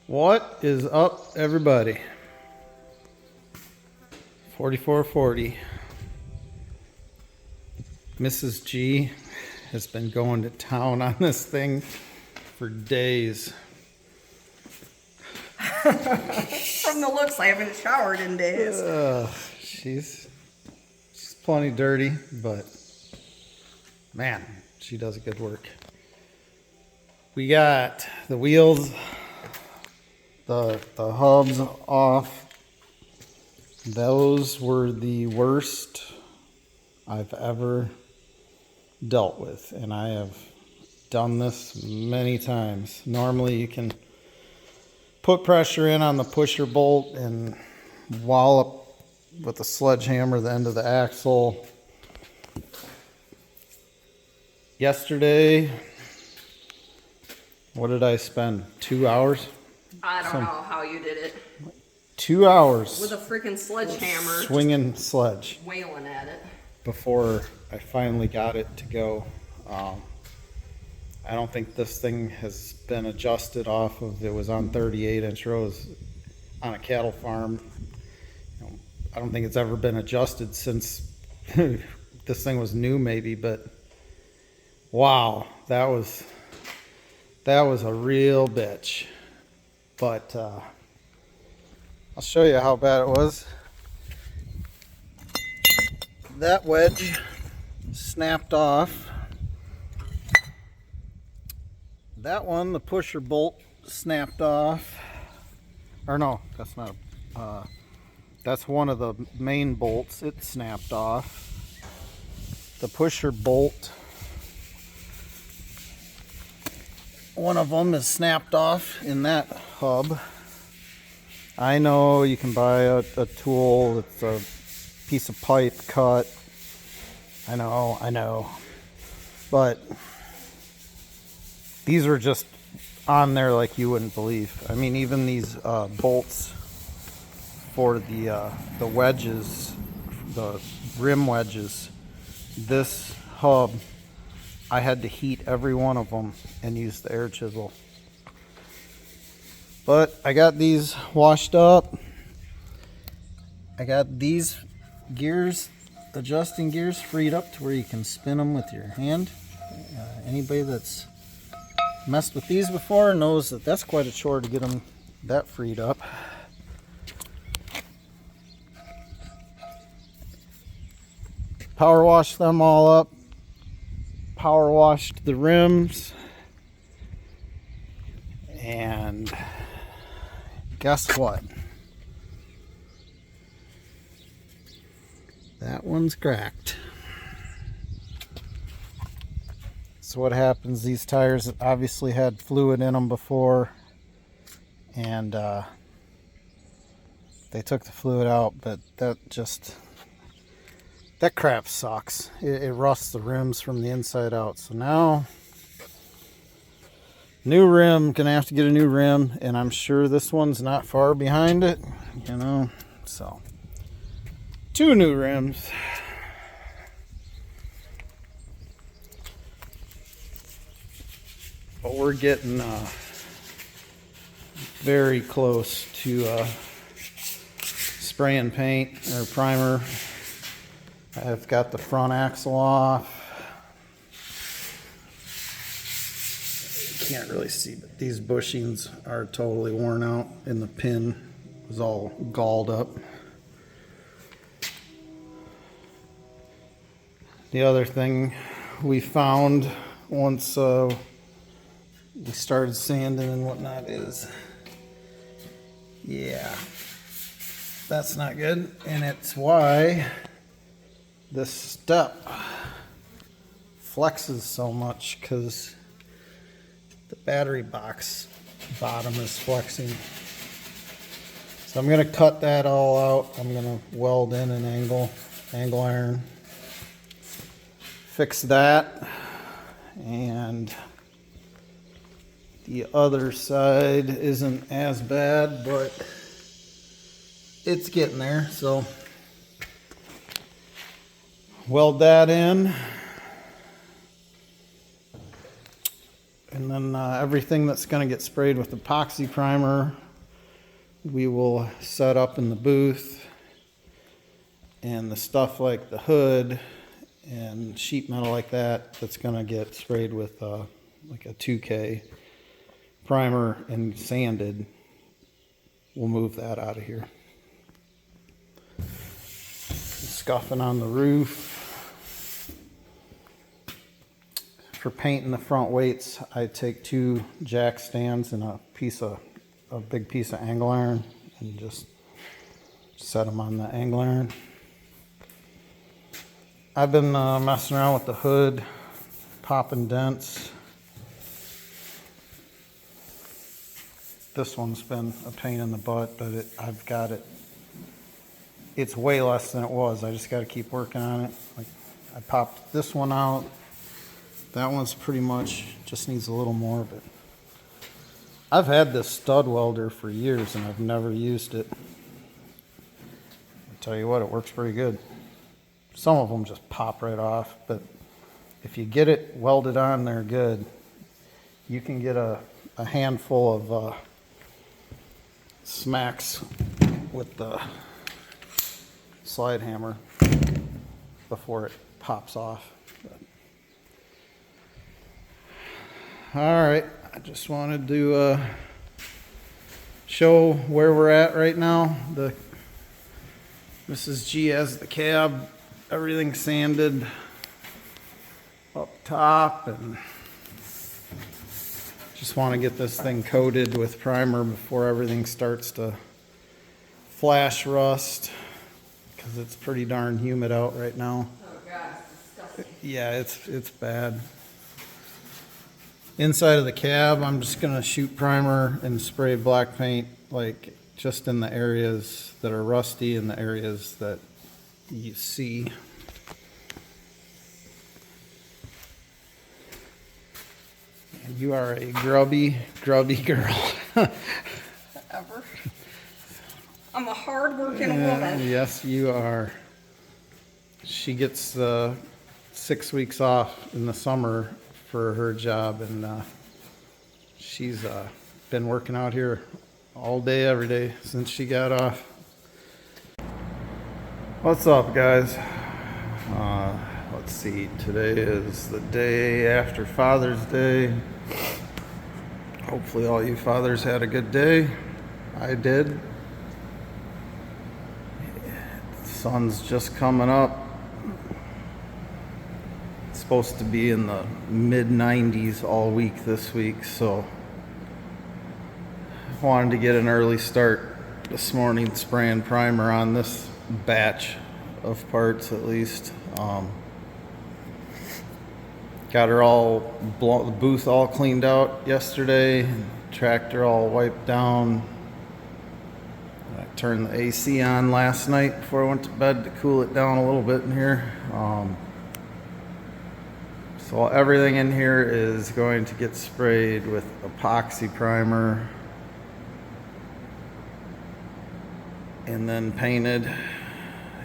What is up, everybody? 4440. Mrs. G has been going to town on this thing for days. From the looks, I haven't showered in days. She's plenty dirty, but man, she does good work. We got the wheels, the hubs off. Those were the worst I've ever dealt with, and I have done this many times. Normally you can put pressure in on the pusher bolt and wallop with a sledgehammer the end of the axle. Yesterday, what did I spend? 2 hours? I don't know how you did it. 2 hours With a freaking sledgehammer. swinging sledge Wailing at it. before I finally got it to go. I don't think this thing has been adjusted off of, it was on 38-inch rows on a cattle farm. I don't think it's ever been adjusted since this thing was new maybe, but wow, that was a real bitch. But I'll show you how bad it was. That wedge snapped off. That one, the pusher bolt snapped off. Or no, that's not. That's one of the main bolts. It snapped off. The pusher bolt, one of them is snapped off in that hub. I know you can buy a tool. It's a piece of pipe cut. I know. But these are just on there like you wouldn't believe. I mean, even these bolts for the wedges, the rim wedges, this hub, I had to heat every one of them and use the air chisel. But I got these washed up. I got these gears, adjusting gears, freed up to where you can spin them with your hand. Anybody that's messed with these before knows that that's quite a chore to get them that freed up. Power washed them all up. Power washed the rims. And guess what? That one's cracked. So what happens, these tires obviously had fluid in them before, and they took the fluid out, but that crap sucks. It rusts the rims from the inside out. So now, new rim, gonna have to get a new rim, and I'm sure this one's not far behind it, so 2 new rims. But we're getting very close to spraying paint or primer. I've got the front axle off. You can't really see, but these bushings are totally worn out, and the pin was all galled up. The other thing we found once we started sanding and whatnot is, yeah, that's not good, and it's why this step flexes so much, because the battery box bottom is flexing. So I'm going to cut that all out. I'm going to weld in an angle iron, fix that, and the other side isn't as bad, but it's getting there. So weld that in, And then everything that's going to get sprayed with epoxy primer, we will set up in the booth. And the stuff like the hood and sheet metal like that, that's going to get sprayed with like a 2K primer and sanded, we'll move that out of here. Scuffing on the roof. For painting the front weights, I take 2 jack stands and a big piece of angle iron and just set them on the angle iron. I've been messing around with the hood, popping dents. This one's been a pain in the butt, but I've got it. It's way less than it was. I just got to keep working on it. Like, I popped this one out. That one's pretty much just needs a little more, but I've had this stud welder for years and I've never used it. I'll tell you what, it works pretty good. Some of them just pop right off, but if you get it welded on there good, you can get a handful of smacks with the slide hammer before it pops off. All right, I just wanted to show where we're at right now. The Mrs. G has the cab, everything sanded up top, and just want to get this thing coated with primer before everything starts to flash rust, because it's pretty darn humid out right now. Oh God, it's disgusting. Yeah, it's bad. Inside of the cab, I'm just gonna shoot primer and spray black paint, like just in the areas that are rusty and the areas that you see. And you are a grubby girl. Ever. I'm a hard-working woman. Yes, you are. She gets 6 weeks off in the summer for her job, and she's been working out here all day, every day since she got off. What's up, guys? Let's see, today is the day after Father's Day. Hopefully all you fathers had a good day. I did. The sun's just coming up. It's supposed to be in the mid-90s all week this week, so I wanted to get an early start this morning spraying primer on this batch of parts at least. Got her all the booth all cleaned out yesterday, tractor all wiped down. I turned the AC on last night before I went to bed to cool it down a little bit in here. So everything in here is going to get sprayed with epoxy primer and then painted,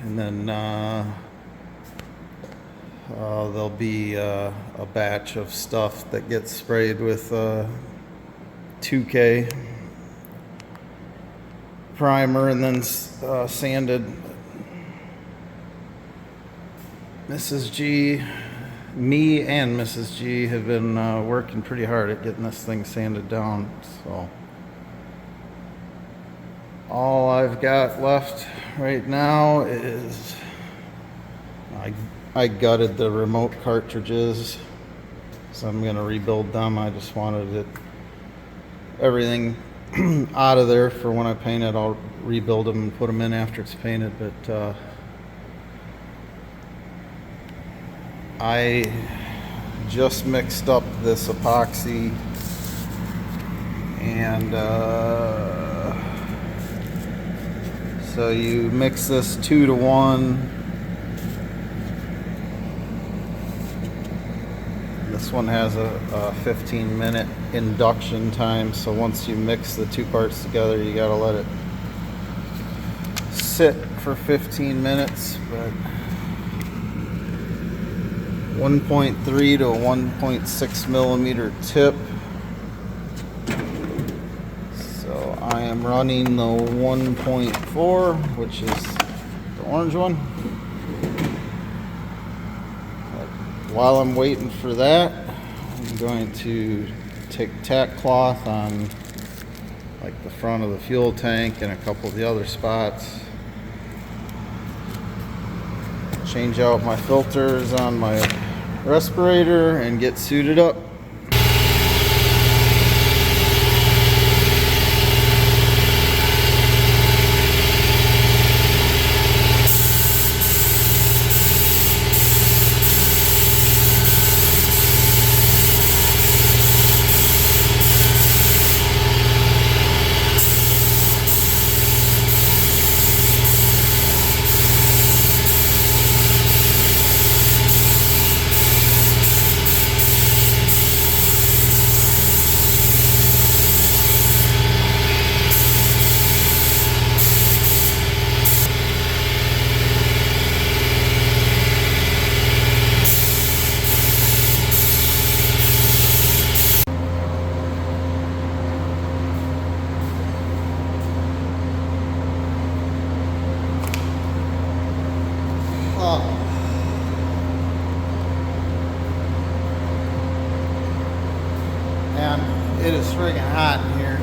and then there'll be a batch of stuff that gets sprayed with 2K primer and then sanded. Mrs. G, me and Mrs. G have been working pretty hard at getting this thing sanded down, so all I've got left right now is I gutted the remote cartridges, so I'm going to rebuild them. I just wanted everything out of there for when I paint it. I'll rebuild them and put them in after it's painted, but I just mixed up this epoxy and so you mix this 2-to-1. This one has a 15-minute induction time, so once you mix the two parts together, you gotta let it sit for 15 minutes. But 1.3 to 1.6 millimeter tip, I am running the 1.4, which is the orange one. While I'm waiting for that, I'm going to take tack cloth on like the front of the fuel tank and a couple of the other spots. Change out my filters on my respirator and get suited up. And it is friggin' hot in here.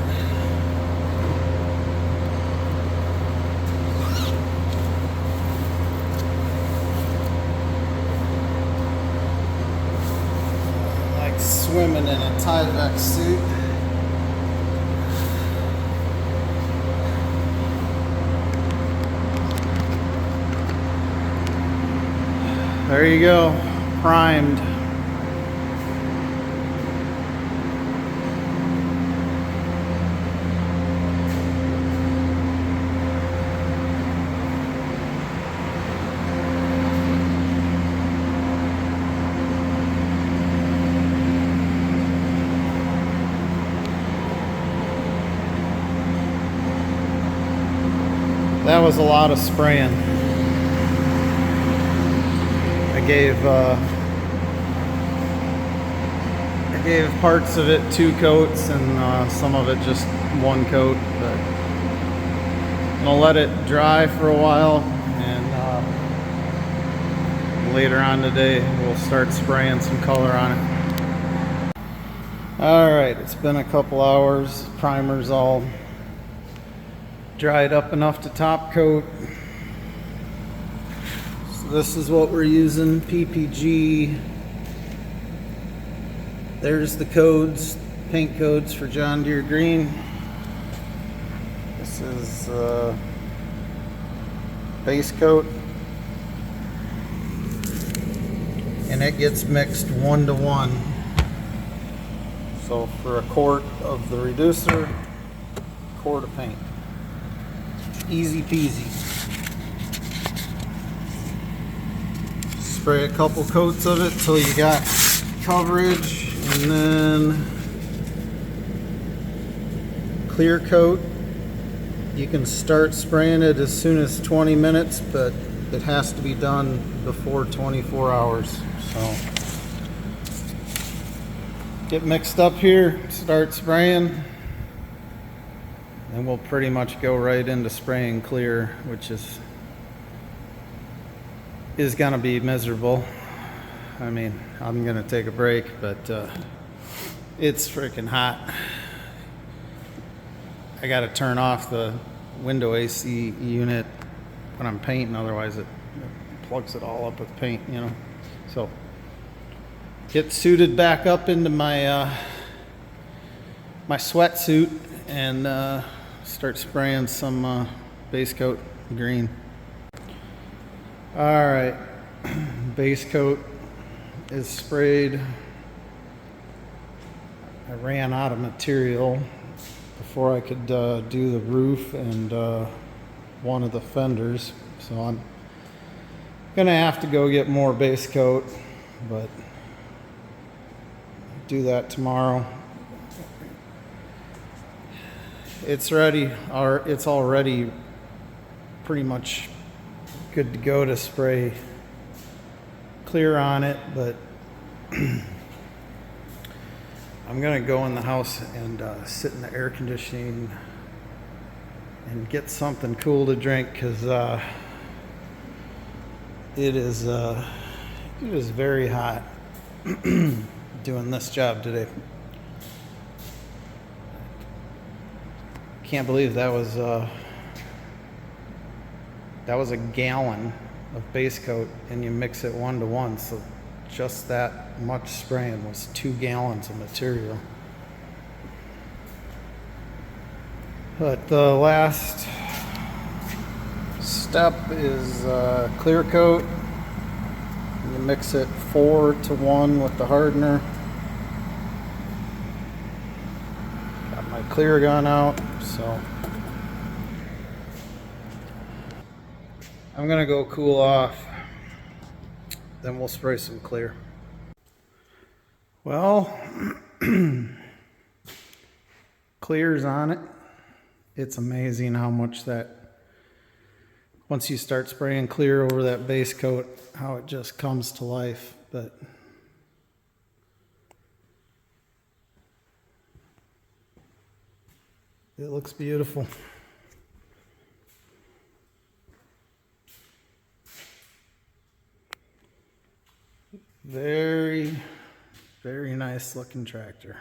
Like swimming in a Tyvek suit. There you go, primed. That was a lot of spraying. I gave parts of it 2 coats and some of it just 1 coat, but I'm gonna let it dry for a while, and later on today we'll start spraying some color on it. Alright, it's been a couple hours. Primer's all dried up enough to top coat. So this is what we're using, PPG. There's the codes, paint codes for John Deere Green. This is base coat. And it gets mixed 1-to-1. So for a quart of the reducer, a quart of paint. Easy peasy. Spray a couple coats of it till you got coverage, and then clear coat. You can start spraying it as soon as 20 minutes, but it has to be done before 24 hours. So get mixed up here, start spraying. And we'll pretty much go right into spraying clear, which is gonna be miserable. I mean, I'm gonna take a break, but it's freaking hot. I gotta turn off the window AC unit when I'm painting, otherwise it plugs it all up with paint, you know. So get suited back up into my my sweatsuit and start spraying some base coat green. All right, base coat is sprayed. I ran out of material before I could do the roof and one of the fenders, so I'm gonna have to go get more base coat, but do that tomorrow. It's ready, or it's already pretty much good to go to spray clear on it, but I'm gonna go in the house and sit in the air conditioning and get something cool to drink, because it is very hot doing this job today. Can't believe that was a gallon of base coat, and you mix it 1 to 1, so just that much spraying was 2 gallons of material. But the last step is clear coat. You mix it 4 to 1 with the hardener. Got my clear gun out, so I'm gonna go cool off, then we'll spray some clear. Well, clear's on it. It's amazing how much that, once you start spraying clear over that base coat, how it just comes to life. But it looks beautiful. Very, very nice looking tractor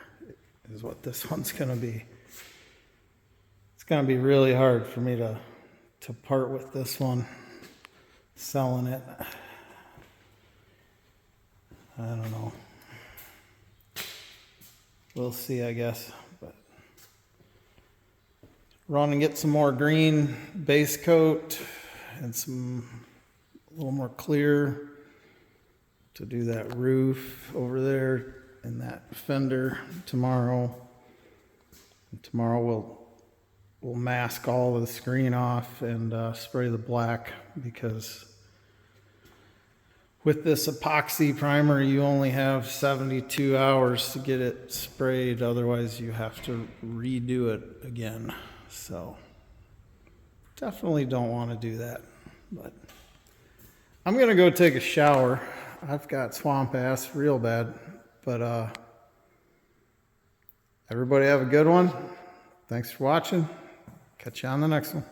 is what this one's gonna be. It's gonna be really hard for me to part with this one, selling it. I don't know. We'll see, I guess. But run and get some more green base coat and a little more clear to do that roof over there and that fender tomorrow. And tomorrow we'll mask all of the screen off and spray the black, because with this epoxy primer you only have 72 hours to get it sprayed, otherwise you have to redo it again. So definitely don't want to do that. But I'm gonna go take a shower. I've got swamp ass real bad. But everybody have a good one. Thanks for watching. Catch you on the next one.